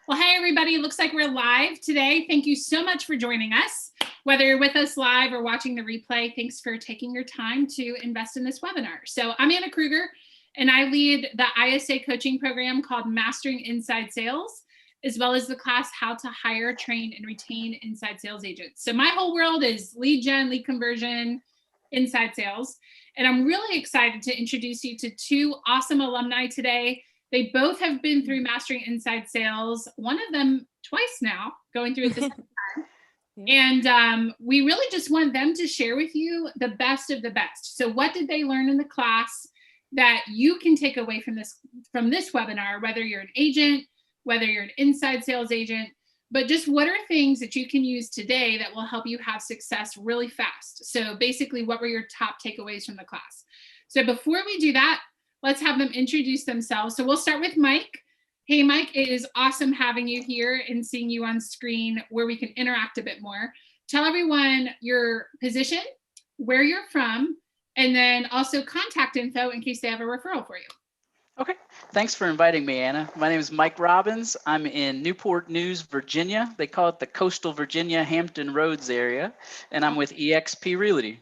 Well, hey, everybody. Looks like we're live today. Thank you so much for joining us. Whether you're with us live or watching the replay, thanks for taking your time to invest in this webinar. So I'm Anna Krueger, and I lead the ISA coaching program called Mastering Inside Sales, as well as the class How to Hire, Train, and Retain Inside Sales Agents. So my whole world is lead gen, lead conversion, inside sales. And I'm really excited to introduce you to two awesome alumni today. They both have been through Mastering Inside Sales, one of them twice now, going through it the second time. And we really just want them to share with you the best of the best. So what did they learn in the class that you can take away from this webinar, whether you're an agent, whether you're an inside sales agent, but just what are things that you can use today that will help you have success really fast? So basically, what were your top takeaways from the class? So before we do that, let's have them introduce themselves. So we'll start with Mike. Hey, Mike, it is awesome having you here and seeing you on screen where we can interact a bit more. Tell everyone your position, where you're from, and then also contact info in case they have a referral for you. Okay, thanks for inviting me, Anna. My name is Mike Robbins. I'm in Newport News, Virginia. They call it the Coastal Virginia Hampton Roads area, and I'm with eXp Realty.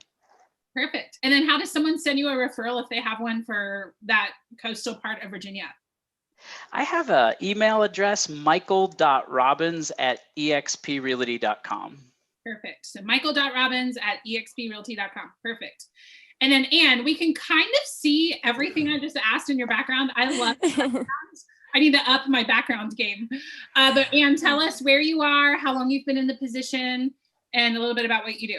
Perfect. And then how does someone send you a referral if they have one for that coastal part of Virginia? I have an email address, michael.robbins@exprealty.com. Perfect. So michael.robbins@exprealty.com. Perfect. And then, Anne, we can kind of see everything I just asked in your background. I love it. I need to up my background game. But Anne, tell us where you are, how long you've been in the position, and a little bit about what you do.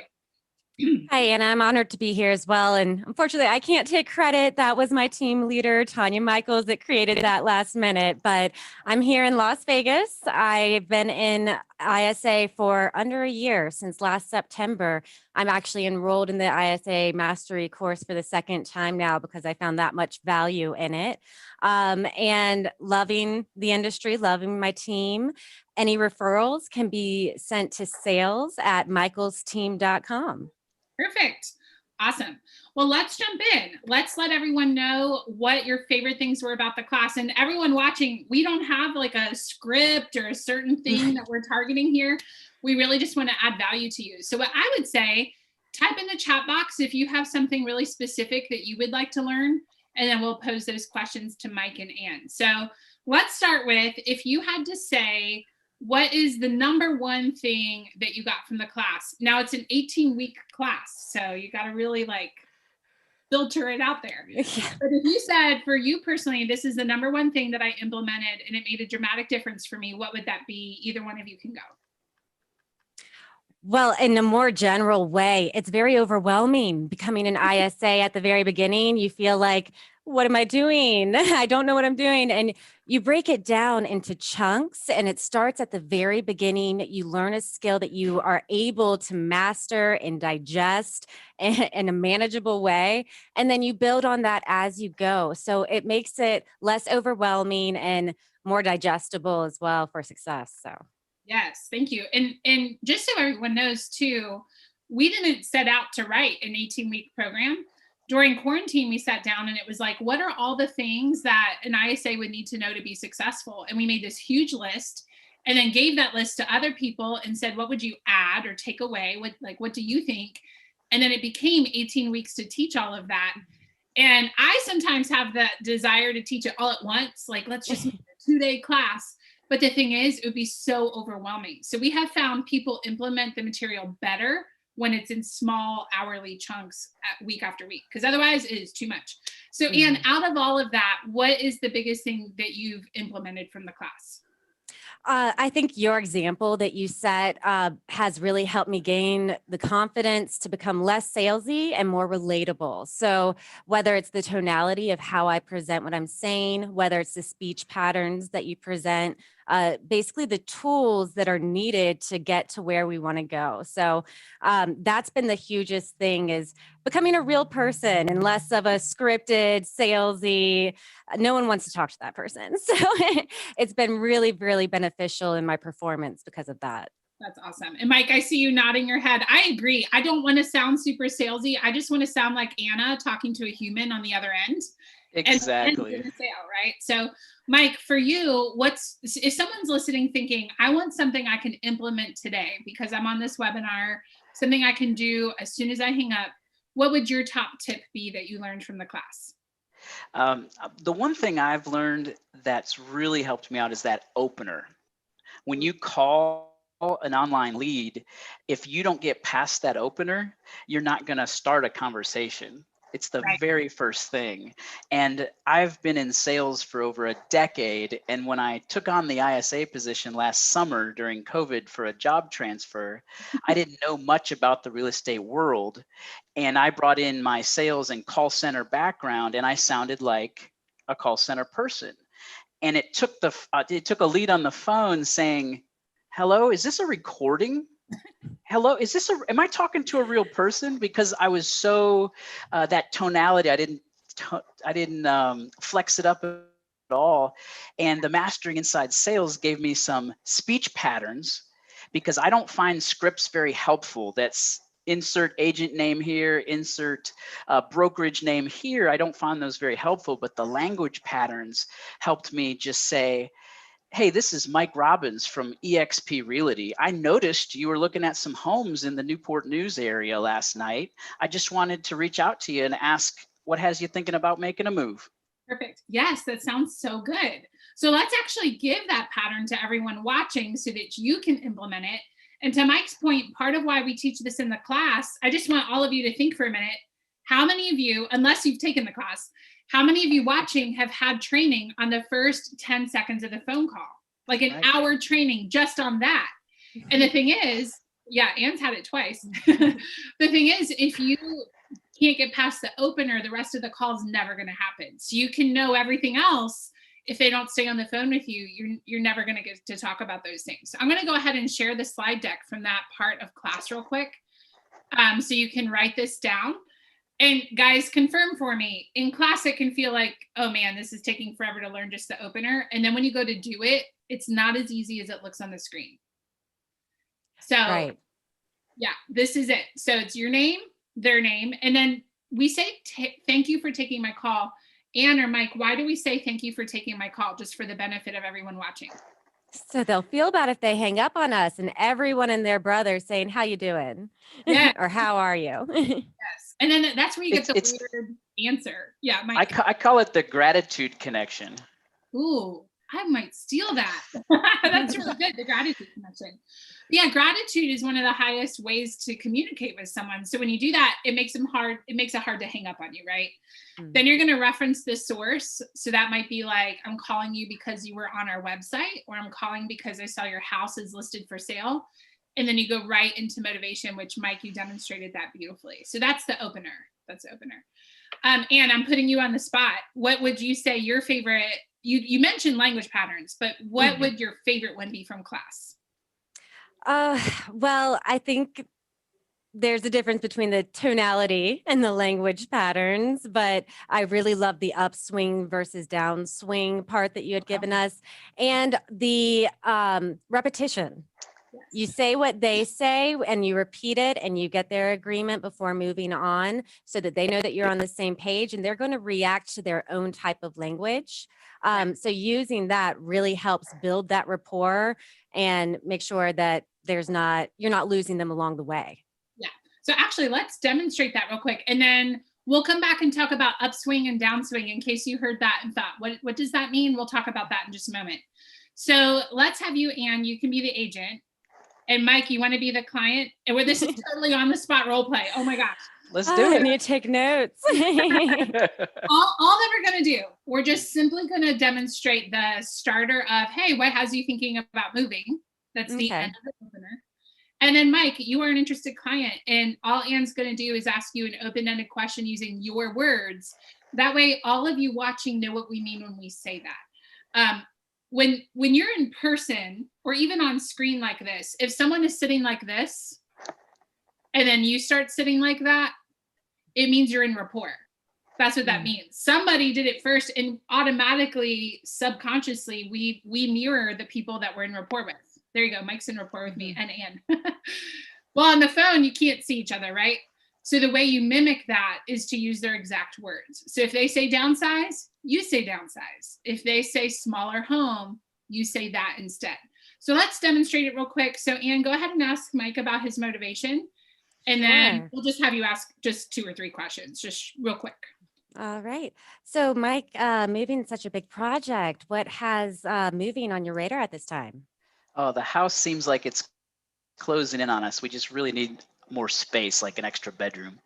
Hi, Anna. I'm honored to be here as well. And unfortunately, I can't take credit. That was my team leader, Tanya Michaels, that created that last minute. But I'm here in Las Vegas. I've been in ISA for under a year, since last September. I'm actually enrolled in the ISA Mastery course for the second time now because I found that much value in it. And loving the industry, loving my team. Any referrals can be sent to sales@michaelsteam.com. Perfect. Awesome. Well, let's jump in. Let's let everyone know what your favorite things were about the class. And everyone watching, we don't have like a script or a certain thing that we're targeting here. We really just want to add value to you. So what I would say, type in the chat box if you have something really specific that you would like to learn, and then we'll pose those questions to Mike and Ann. So let's start with, if you had to say, what is the number one thing that you got from the class? Now it's an 18-week class, so you got to really like filter it out there. Yeah. But if you said, for you personally, this is the number one thing that I implemented and it made a dramatic difference for me, what would that be? Either one of you can go. Well, in a more general way, it's very overwhelming becoming an ISA at the very beginning. You feel like, what am I doing? I don't know what I'm doing. And you break it down into chunks, and it starts at the very beginning. You learn a skill that you are able to master and digest in a manageable way. And then you build on that as you go. So it makes it less overwhelming and more digestible as well for success. So. Yes, thank you. And just so everyone knows too, we didn't set out to write an 18-week program. During quarantine, we sat down and it was like, what are all the things that an ISA would need to know to be successful? And we made this huge list and then gave that list to other people and said, what would you add or take away? What do you think? And then it became 18 weeks to teach all of that. And I sometimes have the desire to teach it all at once. Like, let's just make a 2-day class. But the thing is, it would be so overwhelming. So we have found people implement the material better when it's in small hourly chunks week after week, because otherwise it is too much. So Anne, out of all of that, what is the biggest thing that you've implemented from the class? I think your example that you set has really helped me gain the confidence to become less salesy and more relatable. So whether it's the tonality of how I present what I'm saying, whether it's the speech patterns that you present, basically the tools that are needed to get to where we want to go. So that's been the hugest thing, is becoming a real person and less of a scripted, salesy. No one wants to talk to that person. So it's been really, really beneficial in my performance because of that. That's awesome. And Mike, I see you nodding your head. I agree. I don't want to sound super salesy. I just want to sound like Anna talking to a human on the other end. Exactly. and get a sale, right? So Mike, for you, if someone's listening thinking, I want something I can implement today because I'm on this webinar, something I can do as soon as I hang up, what would your top tip be that you learned from the class? The one thing I've learned that's really helped me out is that opener. When you call an online lead, if you don't get past that opener, you're not going to start a conversation. It's the Right. very first thing. And I've been in sales for over a decade. And when I took on the ISA position last summer during COVID for a job transfer, I didn't know much about the real estate world. And I brought in my sales and call center background, and I sounded like a call center person. And it took a lead on the phone saying, "Hello, is this a recording? Hello, am I talking to a real person?" Because I was so that tonality, I didn't flex it up at all. And the Mastering Inside Sales gave me some speech patterns, because I don't find scripts very helpful. That's insert agent name here, insert brokerage name here. I don't find those very helpful, but the language patterns helped me just say, "Hey, this is Mike Robbins from eXp Realty. I noticed you were looking at some homes in the Newport News area last night. I just wanted to reach out to you and ask, what has you thinking about making a move?" Perfect. Yes, that sounds so good. So let's actually give that pattern to everyone watching so that you can implement it. And to Mike's point, part of why we teach this in the class, I just want all of you to think for a minute, how many of you, unless you've taken the class, how many of you watching have had training on the first 10 seconds of the phone call? Like an hour training just on that. And the thing is, yeah, Anne's had it twice. The thing is, if you can't get past the opener, the rest of the call is never going to happen. So you can know everything else. If they don't stay on the phone with you, you're never going to get to talk about those things. So I'm going to go ahead and share the slide deck from that part of class real quick. So you can write this down. And guys, confirm for me, in class, it can feel like, oh man, this is taking forever to learn just the opener. And then when you go to do it, it's not as easy as it looks on the screen. So yeah, this is it. So it's your name, their name, and then we say, thank you for taking my call. Anne or Mike, why do we say thank you for taking my call, just for the benefit of everyone watching? So they'll feel bad if they hang up on us and everyone and their brother saying, "How you doing?" Yeah. Or "How are you?" Yes. And then that's where you get the weird answer. Yeah, Mike. I call it the gratitude connection. Ooh, I might steal that. That's really good, the gratitude connection. Yeah, gratitude is one of the highest ways to communicate with someone. So when you do that, it makes it hard to hang up on you, right? Mm-hmm. Then you're going to reference the source. So that might be like, I'm calling you because you were on our website, or I'm calling because I saw your house is listed for sale. And then you go right into motivation, which Mike, you demonstrated that beautifully. So that's the opener. Anne, I'm putting you on the spot. What would you say your favorite, you mentioned language patterns, but what would your favorite one be from class? Well, I think there's a difference between the tonality and the language patterns, but I really love the upswing versus downswing part that you had given us, and the repetition. Yes. You say what they say and you repeat it and you get their agreement before moving on, so that they know that you're on the same page and they're going to react to their own type of language. So using that really helps build that rapport and make sure that you're not losing them along the way. Yeah. So actually, let's demonstrate that real quick. And then we'll come back and talk about upswing and downswing in case you heard that and thought, what does that mean? We'll talk about that in just a moment. So let's have you, Anne, you can be the agent. And Mike, you want to be the client? And this is totally on the spot role play. Oh my gosh. Let's do it. I need to take notes. all that we're going to do, we're just simply going to demonstrate the starter of, hey, what has you thinking about moving? That's the end of the opener. And then Mike, you are an interested client, and all Anne's going to do is ask you an open-ended question using your words. That way, all of you watching know what we mean when we say that. When you're in person or even on screen like this, if someone is sitting like this, and then you start sitting like that, it means you're in rapport. That's what that means. Somebody did it first, and automatically, subconsciously, we mirror the people that we're in rapport with. There you go. Mike's in rapport with me and Anne. Well, on the phone, you can't see each other, right? So the way you mimic that is to use their exact words. So if they say downsize, you say downsize. If they say smaller home, you say that instead. So let's demonstrate it real quick. So Anne, go ahead and ask Mike about his motivation. And then we'll just have you ask just 2 or 3 questions, just real quick. All right. So Mike, moving is such a big project. What has moving on your radar at this time? Oh, the house seems like it's closing in on us. We just really need more space, like an extra bedroom.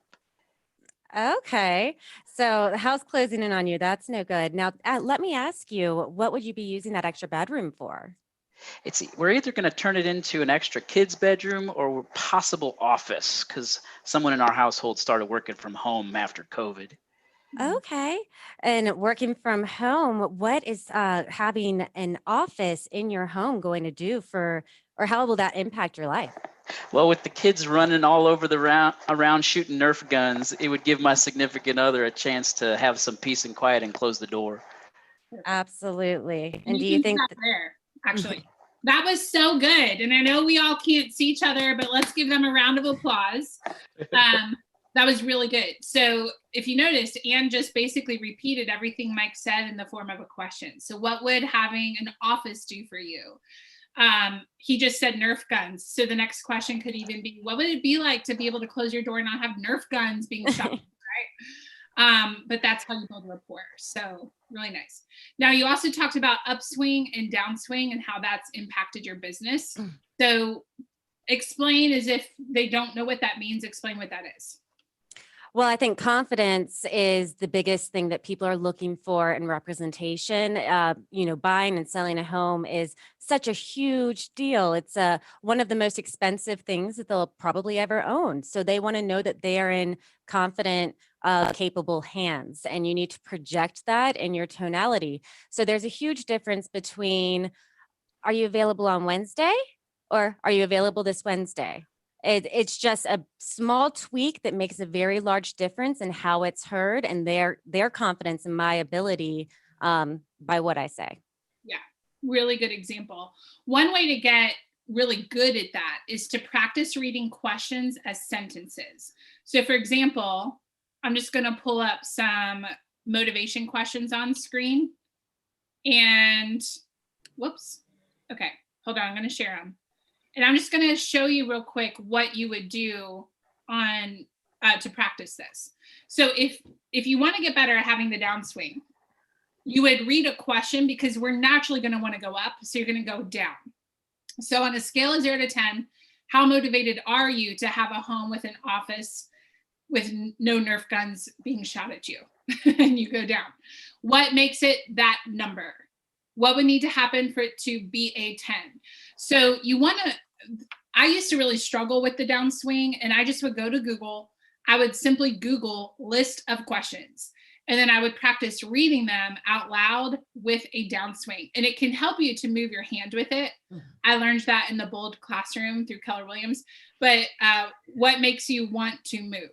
Okay. So the house closing in on you, that's no good. Now, let me ask you, what would you be using that extra bedroom for? We're either going to turn it into an extra kid's bedroom or possible office, because someone in our household started working from home after COVID. Okay. And working from home, what is having an office in your home going to do for, or how will that impact your life? Well, with the kids running all over the around shooting Nerf guns, it would give my significant other a chance to have some peace and quiet and close the door. Absolutely. And you do you think there, actually, that was so good. And I know we all can't see each other, but let's give them a round of applause. That was really good. So if you noticed, Anne just basically repeated everything Mike said in the form of a question. So what would having an office do for you? He just said Nerf guns. So the next question could even be, what would it be like to be able to close your door and not have Nerf guns being shot, right? But that's how you build rapport. So really nice. Now you also talked about upswing and downswing and how that's impacted your business. So explain, as if they don't know what that means, explain what that is. Well, I think confidence is the biggest thing that people are looking for in representation. Buying and selling a home is such a huge deal. It's one of the most expensive things that they'll probably ever own. So they want to know that they are in confident, capable hands, and you need to project that in your tonality. So there's a huge difference between, are you available on Wednesday or are you available this Wednesday? It's just a small tweak that makes a very large difference in how it's heard and their confidence in my ability by what I say. Yeah, really good example. One way to get really good at that is to practice reading questions as sentences. So for example, I'm just going to pull up some motivation questions on screen. And whoops. Okay, hold on. I'm going to share them. And I'm just going to show you real quick what you would do on to practice this. So if you want to get better at having the downswing, you would read a question, because we're naturally going to want to go up. So you're going to go down. So on a scale of 0 to 10, how motivated are you to have a home with an office with no Nerf guns being shot at you? And you go down. What makes it that number? What would need to happen for it to be a 10? So I used to really struggle with the downswing, and I just would go to Google. I would simply Google list of questions, and then I would practice reading them out loud with a downswing. And it can help you to move your hand with it. I learned that in the Bold classroom through Keller Williams. But what makes you want to move?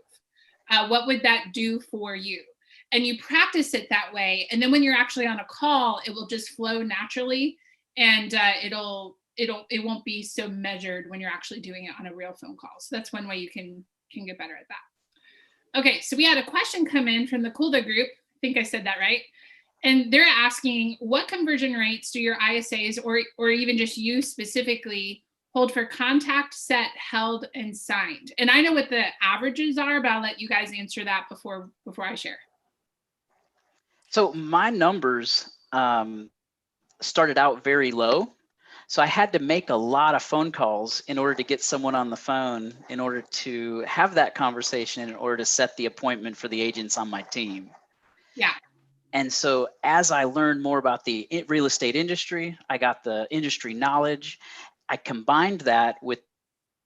What would that do for you? And you practice it that way. And then when you're actually on a call, it will just flow naturally, and it won't be so measured when you're actually doing it on a real phone call. So that's one way you can get better at that. Okay, so we had a question come in from the Kruger group. I think I said that right. And they're asking, what conversion rates do your ISAs or even just you specifically hold for contact, set, held, and signed? And I know what the averages are, but I'll let you guys answer that before I share. So my numbers started out very low. So I had to make a lot of phone calls in order to get someone on the phone, in order to have that conversation, in order to set the appointment for the agents on my team. Yeah. And so as I learned more about the real estate industry, I got the industry knowledge. I combined that with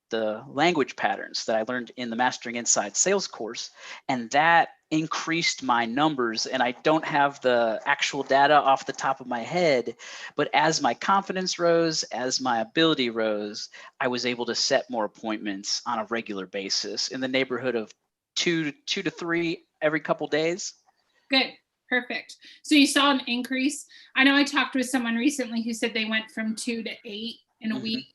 the language patterns that I learned in the Mastering Inside Sales course, and that increased my numbers. And I don't have the actual data off the top of my head, but as my confidence rose, as my ability rose, I was able to set more appointments on a regular basis in the neighborhood of two to three every couple days. Good. Perfect. So you saw an increase. I know I talked with someone recently who said they went from 2 to 8 in a week.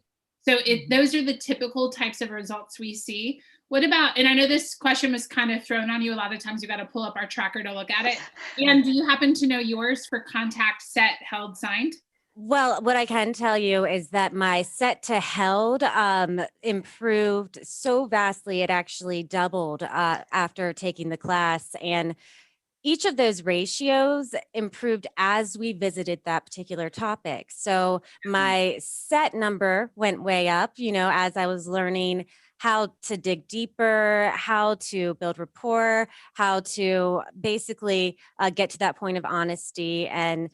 So those are the typical types of results we see. What about, and I know this question was kind of thrown on you. A lot of times you got to pull up our tracker to look at it. And do you happen to know yours for contact, set, held, signed? Well, what I can tell you is that my set to held improved so vastly. It actually doubled after taking the class. And each of those ratios improved as we visited that particular topic. So my set number went way up, as I was learning how to dig deeper, how to build rapport, how to basically get to that point of honesty and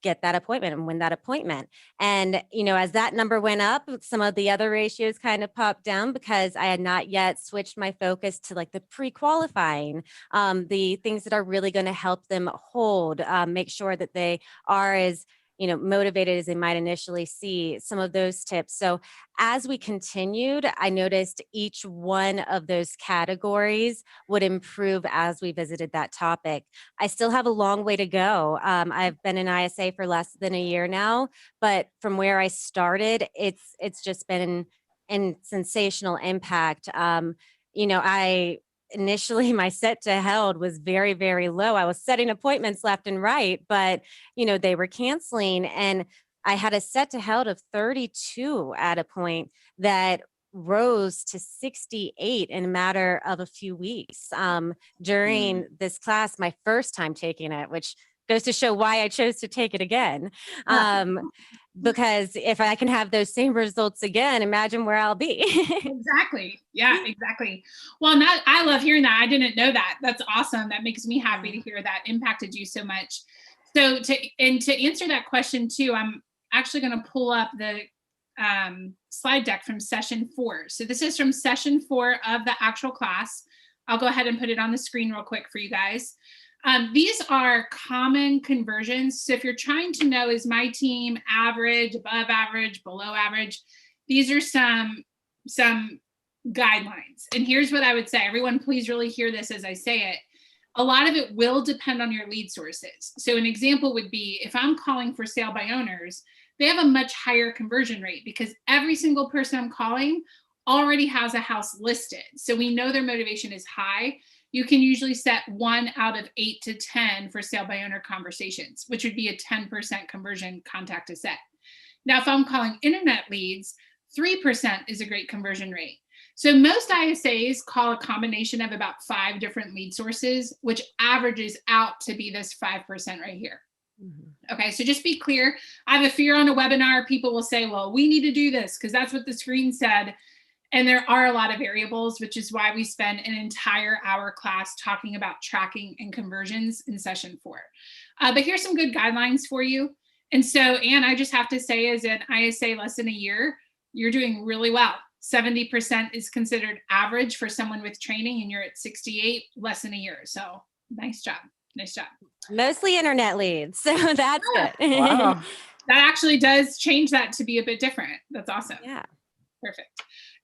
get that appointment and win that appointment. And, as that number went up, some of the other ratios kind of popped down because I had not yet switched my focus to like the pre-qualifying, the things that are really going to help them hold, make sure that they are as motivated as they might initially see, some of those tips. So as we continued, I noticed each one of those categories would improve as we visited that topic. I still have a long way to go. I've been in ISA for less than a year now, but from where I started, it's just been an sensational impact. I initially my set to held was very, very low. I was setting appointments left and right, but they were canceling. And I had a set to held of 32 at a point that rose to 68 in a matter of a few weeks during this class, my first time taking it, which goes to show why I chose to take it again. Because if I can have those same results again, imagine where I'll be. Exactly. Yeah, exactly. Well, I love hearing that. I didn't know that. That's awesome. That makes me happy to hear that impacted you so much. So to answer that question too, I'm actually going to pull up the slide deck from session 4. So this is from session 4 of the actual class. I'll go ahead and put it on the screen real quick for you guys. These are common conversions. So if you're trying to know, is my team average, above average, below average, these are some guidelines. And here's what I would say. Everyone, please really hear this as I say it. A lot of it will depend on your lead sources. So an example would be if I'm calling for sale by owners, they have a much higher conversion rate because every single person I'm calling already has a house listed. So we know their motivation is high. You can usually set 1 out of 8 to 10 for sale by owner conversations, which would be a 10% conversion contact to set. Now, if I'm calling internet leads, 3% is a great conversion rate. So most ISAs call a combination of about 5 different lead sources, which averages out to be this 5% right here. Mm-hmm. Okay, so just be clear. I have a fear on a webinar, people will say, well, we need to do this because that's what the screen said. And there are a lot of variables, which is why we spend an entire hour class talking about tracking and conversions in session 4. But here's some good guidelines for you. And so, Anne, I just have to say, as an ISA less than a year, you're doing really well. 70% is considered average for someone with training, and you're at 68 less than a year. So nice job. Nice job. Mostly internet leads. So that's good. Wow. That actually does change that to be a bit different. That's awesome. Yeah. Perfect.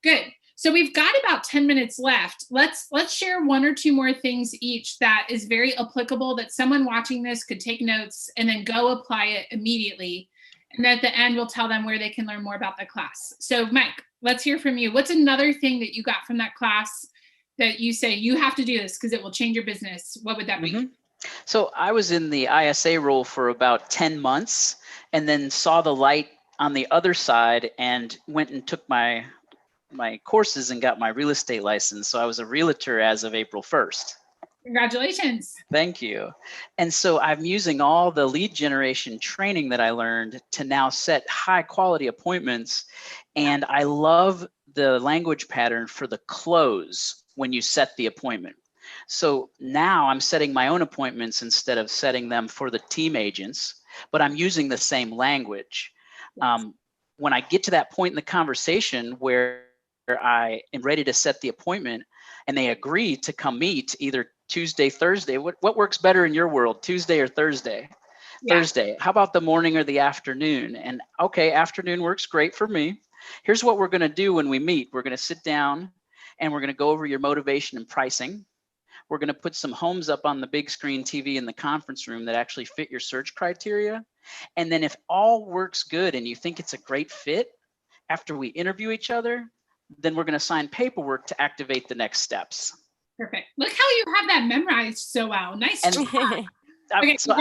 Good. So we've got about 10 minutes left. Let's share 1 or 2 more things each that is very applicable that someone watching this could take notes and then go apply it immediately. And at the end, we'll tell them where they can learn more about the class. So Mike, let's hear from you. What's another thing that you got from that class that you say you have to do this because it will change your business? What would that be? Mm-hmm. So I was in the ISA role for about 10 months and then saw the light on the other side and went and took my courses and got my real estate license. So I was a realtor as of April 1st. Congratulations. Thank you. And so I'm using all the lead generation training that I learned to now set high quality appointments. And I love the language pattern for the close when you set the appointment. So now I'm setting my own appointments instead of setting them for the team agents, but I'm using the same language. When I get to that point in the conversation where I am ready to set the appointment and they agree to come meet either Tuesday, Thursday, what works better in your world, Tuesday or Thursday? Yeah. Thursday. How about the morning or the afternoon? And okay, afternoon works great for me. Here's what we're going to do when we meet. We're going to sit down and we're going to go over your motivation and pricing. We're going to put some homes up on the big screen TV in the conference room that actually fit your search criteria. And then if all works good and you think it's a great fit, after we interview each other, then we're going to sign paperwork to activate the next steps. Perfect. Look how you have that memorized so well. Nice. Okay, So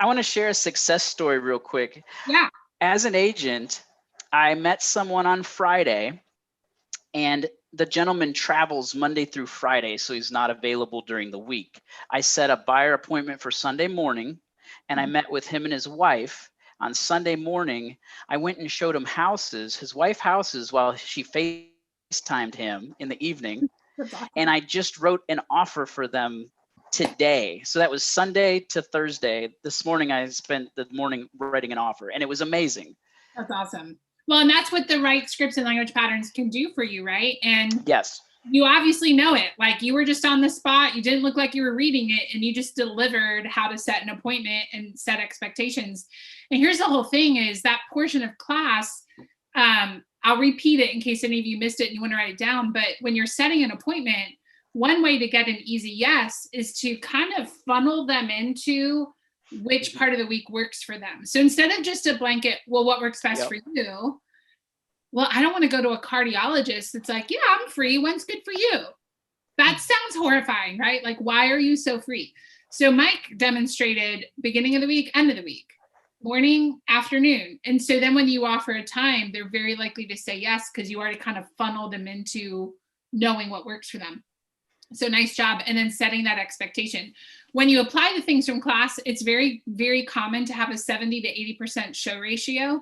I want to share a success story real quick. Yeah. As an agent, I met someone on Friday, and the gentleman travels Monday through Friday, so he's not available during the week. I set a buyer appointment for Sunday morning, and I met with him and his wife. On Sunday morning, I went and showed him houses, his wife houses, while she FaceTimed him in the evening. Awesome. And I just wrote an offer for them today. So that was Sunday to Thursday. This morning, I spent the morning writing an offer, and it was amazing. That's awesome. Well, and that's what the right scripts and language patterns can do for you, right? And yes, you obviously know it. Like, you were just on the spot. You didn't look like you were reading it, and you just delivered how to set an appointment and set expectations. And here's the whole thing is that portion of class, I'll repeat it in case any of you missed it and you want to write it down. But when you're setting an appointment, one way to get an easy yes is to kind of funnel them into which part of the week works for them. So instead of just a blanket, well, what works best for you? Well, I don't want to go to a cardiologist. It's like, yeah, I'm free. When's good for you? That sounds horrifying, right? Like, why are you so free? So Mike demonstrated beginning of the week, end of the week, morning, afternoon. And so then when you offer a time, they're very likely to say yes, because you already kind of funneled them into knowing what works for them. So nice job. And then setting that expectation. When you apply the things from class, it's very, very common to have a 70 to 80% show ratio,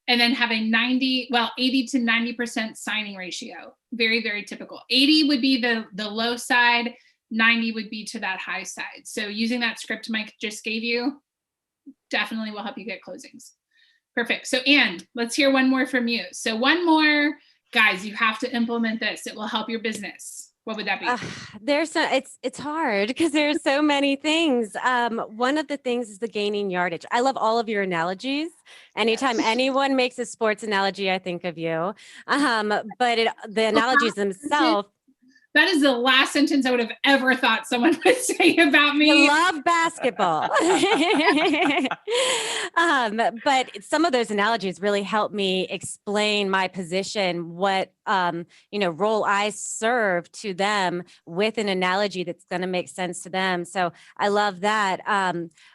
and then have a 80 to 90% signing ratio. Very, very typical. 80 would be the low side, 90 would be to that high side. So using that script Mike just gave you definitely will help you get closings. Perfect. So Anne, let's hear one more from you. So one more, guys, you have to implement this. It will help your business. What would that be? It's hard because there's so many things. One of the things is the gaining yardage. I love all of your analogies. Anytime anyone makes a sports analogy, I think of you. But the analogies themselves. That is the last sentence I would have ever thought someone would say about me. I love basketball. But some of those analogies really help me explain my position, what role I serve to them with an analogy that's going to make sense to them. So I love that.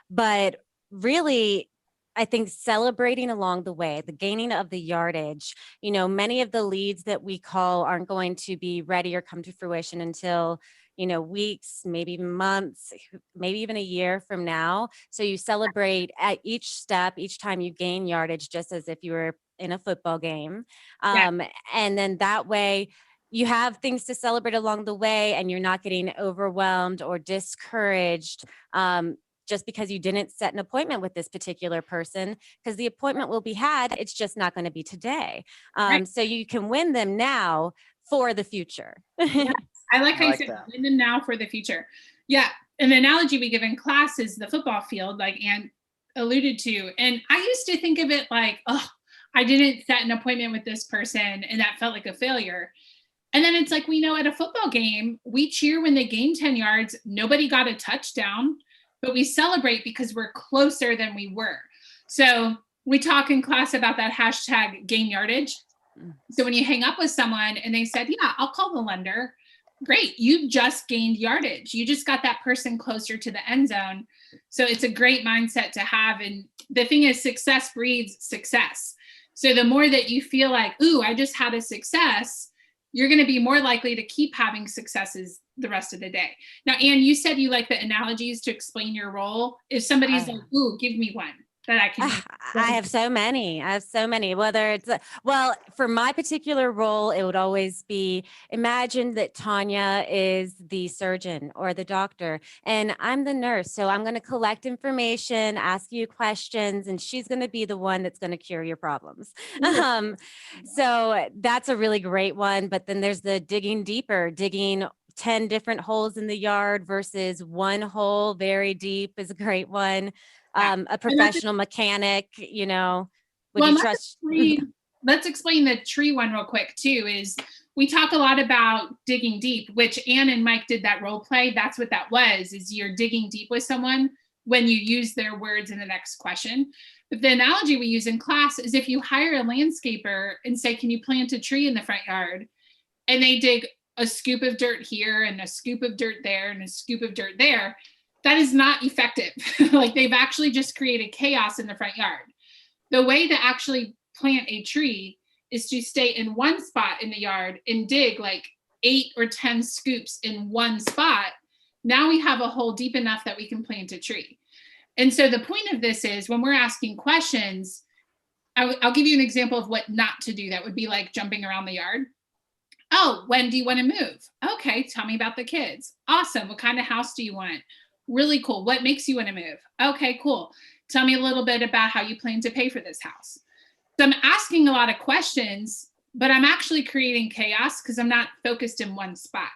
But really, I think celebrating along the way, the gaining of the yardage, many of the leads that we call aren't going to be ready or come to fruition until, weeks, maybe even months, maybe even a year from now. So you celebrate at each step, each time you gain yardage, just as if you were in a football game. And then that way, you have things to celebrate along the way, and you're not getting overwhelmed or discouraged just because you didn't set an appointment with this particular person, because the appointment will be had. It's just not going to be today. So you can win them now for the future. Yes. I like how you said win them now for the future. Yeah. An analogy we give in class is the football field, like Anne alluded to. And I used to think of it like, oh, I didn't set an appointment with this person, and that felt like a failure. And then it's like, we know at a football game, we cheer when they gain 10 yards. Nobody got a touchdown, but we celebrate because we're closer than we were. So we talk in class about that hashtag gain yardage. So when you hang up with someone and they said, yeah, I'll call the lender. Great. You just gained yardage. You just got that person closer to the end zone. So it's a great mindset to have. And the thing is, success breeds success. So the more that you feel like, ooh, I just had a success, you're going to be more likely to keep having successes the rest of the day. Now, Anne, you said you like the analogies to explain your role. If somebody's like, ooh, give me one that I can. I have so many. Whether it's, for my particular role, it would always be, imagine that Tanya is the surgeon or the doctor, and I'm the nurse. So I'm going to collect information, ask you questions, and she's going to be the one that's going to cure your problems. So that's a really great one. But then there's the digging deeper, digging 10 different holes in the yard versus one hole very deep is a great one. A professional mechanic, would you trust? Let's explain the tree one real quick too. Is we talk a lot about digging deep, which Anne and Mike did that role play. That's what that was, is you're digging deep with someone when you use their words in the next question. But the analogy we use in class is if you hire a landscaper and say, can you plant a tree in the front yard? and they dig a scoop of dirt here and a scoop of dirt there and a scoop of dirt there, that is not effective. Like they've actually just created chaos in the front yard. The way to actually plant a tree is to stay in one spot in the yard and dig like 8 or 10 scoops in one spot. Now we have a hole deep enough that we can plant a tree. And so the point of this is when we're asking questions, I'll give you an example of what not to do. That would be like jumping around the yard. Oh, when do you want to move? Okay, tell me about the kids. Awesome. What kind of house do you want? Really cool. What makes you want to move? Okay, cool. Tell me a little bit about how you plan to pay for this house. So I'm asking a lot of questions, but I'm actually creating chaos because I'm not focused in one spot.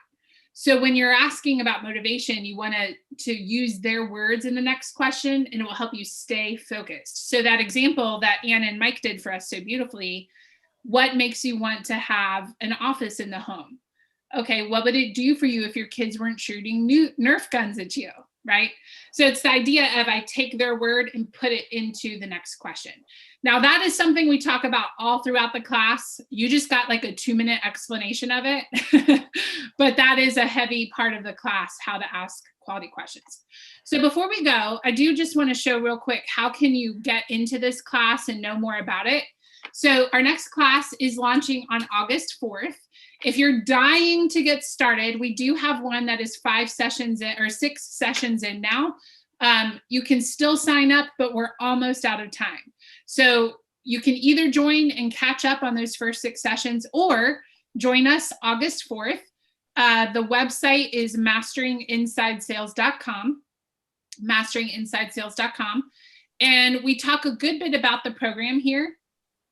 So when you're asking about motivation, you want to use their words in the next question, and it will help you stay focused. So that example that Anna and Mike did for us so beautifully, what makes you want to have an office in the home? Okay, what would it do for you if your kids weren't shooting Nerf guns at you, right? So it's the idea of I take their word and put it into the next question. Now that is something we talk about all throughout the class. You just got like a 2-minute explanation of it, but that is a heavy part of the class, how to ask quality questions. So before we go, I do just want to show real quick, how can you get into this class and know more about it? So our next class is launching on August 4th. If you're dying to get started, we do have one that is 5 sessions in, or 6 sessions in now. You can still sign up, but we're almost out of time. So you can either join and catch up on those first 6 sessions or join us August 4th. The website is masteringinsidesales.com, masteringinsidesales.com. And we talk a good bit about the program here.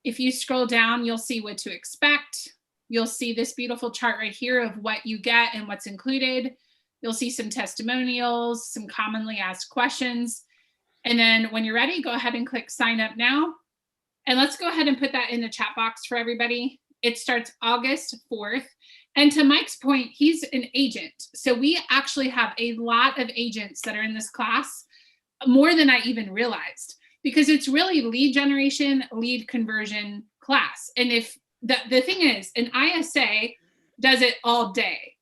If you scroll down, you'll see what to expect. You'll see this beautiful chart right here of what you get and what's included. You'll see some testimonials, some commonly asked questions. And then when you're ready, go ahead and click sign up now. And let's go ahead and put that in the chat box for everybody. It starts August 4th. And to Mike's point, he's an agent. So we actually have a lot of agents that are in this class, more than I even realized, because it's really lead generation, lead conversion class. And if the thing is, an ISA does it all day,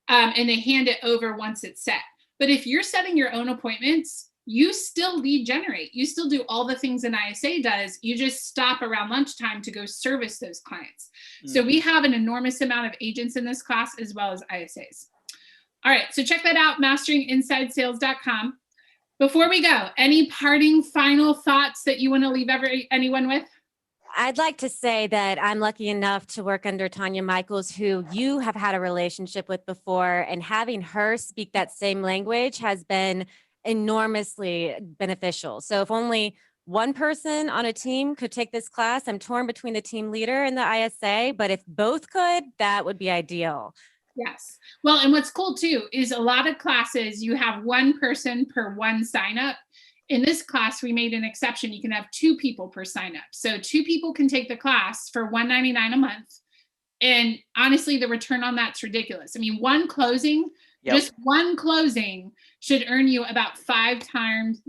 and they hand it over once it's set. But if you're setting your own appointments, you still lead generate. You still do all the things an ISA does. You just stop around lunchtime to go service those clients. So we have an enormous amount of agents in this class as well as ISAs. All right, so check that out, masteringinsidesales.com. Before we go, any parting final thoughts that you want to leave anyone with? I'd like to say that I'm lucky enough to work under Tanya Michaels, who you have had a relationship with before, and having her speak that same language has been enormously beneficial. So if only one person on a team could take this class, I'm torn between the team leader and the ISA, but if both could, that would be ideal. Yes. Well, and what's cool too is a lot of classes, you have one person per one sign up. In this class, we made an exception. You can have 2 people per sign up. So 2 people can take the class for $199 a month. And honestly, the return on that's ridiculous. I mean, one closing, just one closing should earn you about 5 times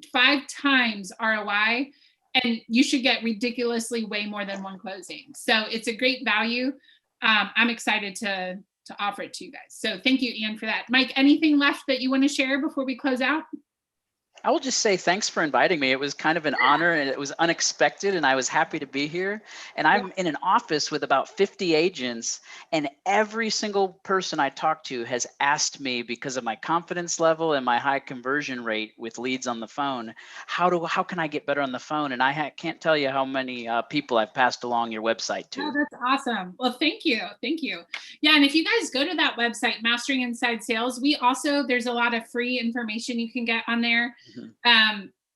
ROI. And you should get ridiculously way more than one closing. So it's a great value. I'm excited to offer it to you guys. So thank you, Ann, for that. Mike, anything left that you want to share before we close out? I will just say thanks for inviting me. It was kind of an honor, and it was unexpected, and I was happy to be here. And I'm in an office with about 50 agents, and every single person I talk to has asked me, because of my confidence level and my high conversion rate with leads on the phone, how can I get better on the phone? And I can't tell you how many people I've passed along your website to. Oh, that's awesome. Well, thank you. Thank you. Yeah, and if you guys go to that website, Mastering Inside Sales, there's a lot of free information you can get on there.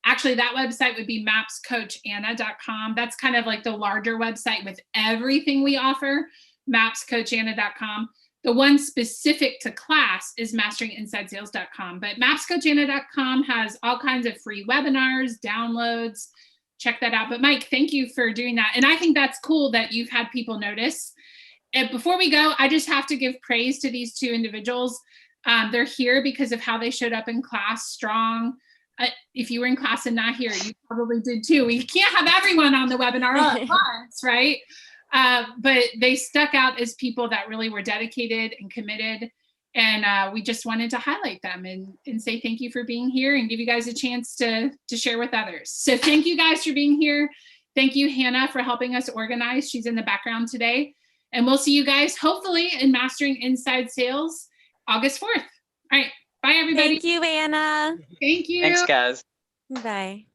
Actually, that website would be mapscoachanna.com. That's kind of like the larger website with everything we offer, mapscoachanna.com. The one specific to class is masteringinsidesales.com. But mapscoachanna.com has all kinds of free webinars, downloads. Check that out. But Mike, thank you for doing that. And I think that's cool that you've had people notice. And before we go, I just have to give praise to these 2 individuals. They're here because of how they showed up in class strong. If you were in class and not here, you probably did too. We can't have everyone on the webinar at once, right? But they stuck out as people that really were dedicated and committed. And we just wanted to highlight them and say thank you for being here and give you guys a chance to share with others. So thank you guys for being here. Thank you, Hannah, for helping us organize. She's in the background today. And we'll see you guys hopefully in Mastering Inside Sales August 4th. All right. Bye, everybody. Thank you, Anna. Thank you. Thanks, guys. Bye.